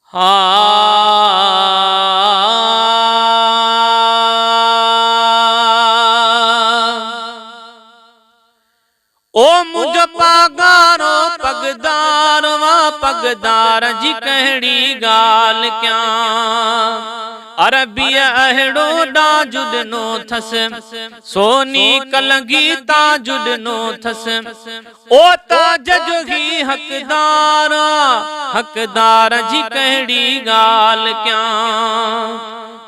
ओ मुझ पागारो पगदार वा पगदार जी कहड़ी गाल क्या अरबिया अहड़ो डाजुड नो थस सोनी कलंगी ताजुड नो थस ओ ताज जोगी हकदार हकदार जी कहड़ी गाल क्या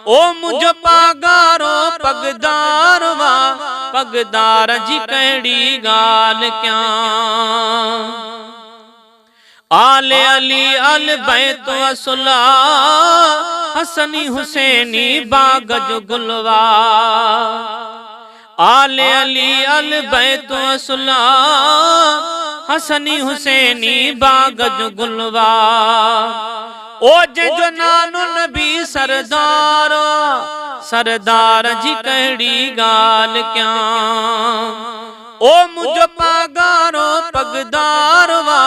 ओ मुझ पागारो पगदार वा पगदार जी कहड़ी गाल क्या आले अली अल बैत असुला हसनी हुसैनी बाग जो गुलवा आले अली अल बैत असुला हसनी हुसैनी बाग जो गुलवा ओ जो नानो नबी सरदार सरदार जी कहड़ी गाल क्या ओ मुझ पागारो पगदार वा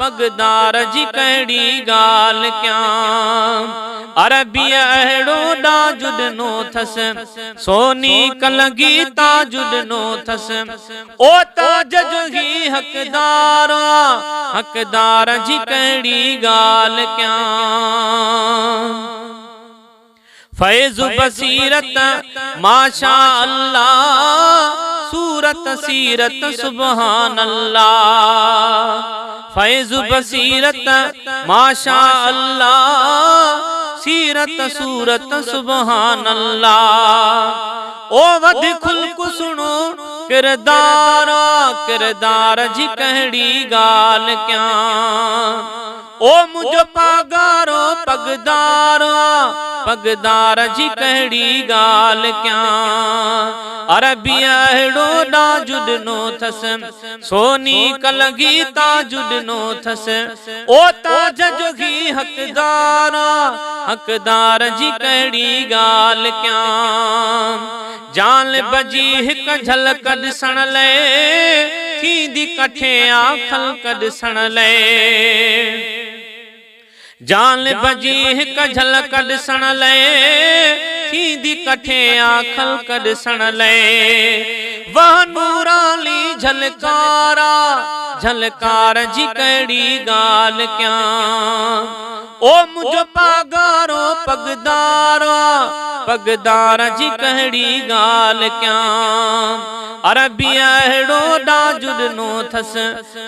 पगदार जी कहड़ी गाल क्या अरबिया अहड़ो डाजुड नो थस सोनी कलंगी ताजुड नो थस ओ ताज जोगी हकदार हकदार जी कहड़ी गाल क्या फैज़ बसीरत माशा अल्लाह सूरत सीरत सुबहान अल्लाह फैज़ बसीरत माशा अल्लाह सीरत सूरत सुबहान अल्लाह ओ वध खुल्क सुनो किरदार किरदार जी कहड़ी गाल क्या ओ मुझ पागारो पगदार पगदार जी कहड़ी गाल क्या अरबिया अहड़ो डाजुड नो थस सोनी कलंगी ताजुड नो थस ओ ताज जोगी हकदार हकदार जी कहड़ी गाल क्या जान बजी हिक झलक ॾिसण ले थींदी कठे आखल ॾिसण ले जान बजी हिक झलक ॾिसण ले थींदी कठे आखल ॾिसण ले वह नूराली झलकारा झलकार जी कहड़ी गाल क्या ओ मुझ पागारो पगदार पगदार जी कहड़ी गाल क्या अरबिया अहड़ो डाजुड नो थस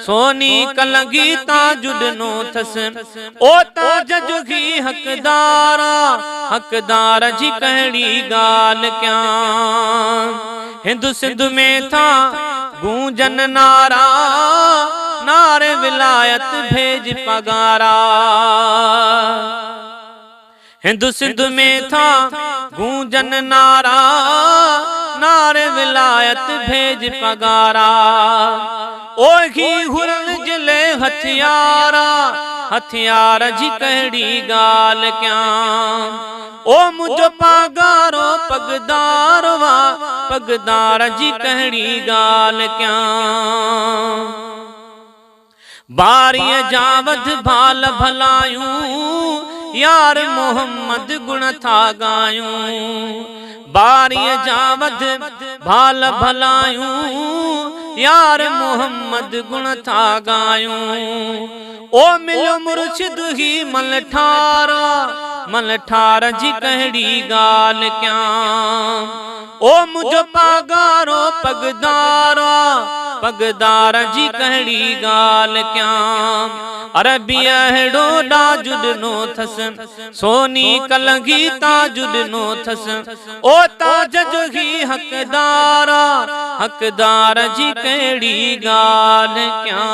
सोनी कलंगी ताजुड नो थस ओ ताज जोगी हकदार हकदार जी कहड़ी गाल क्या हिंदू सिंध में था गूंजन नारा नारे विलायत भेज पगारा हिंदू सिंध में था गूंजन नारा नारे विलायत भेज पगारा ओ ही हुरन जिले हथियारा हथियार जी कहड़ी गाल क्या ओ मुझ पागारो पगदार वा पगदार जी कहड़ी गाल क्या बारिय जावद भाल भलायूं यार मोहम्मद गुण था गायूं बारिय जावद भाल भलायूं यार मोहम्मद गुण था गायूं ओ मिलो मुर्शिद ही मलठार जी कहड़ी गाल क्या ओ मुझ पागारो पगदार पगदार जी कहड़ी गाल क्या अरबिया अहड़ो डाजुड नो थस सोनी कलंगी ताजुड नो थस ओ ताज जोगी हकदार हकदार जी कहड़ी गाल क्या।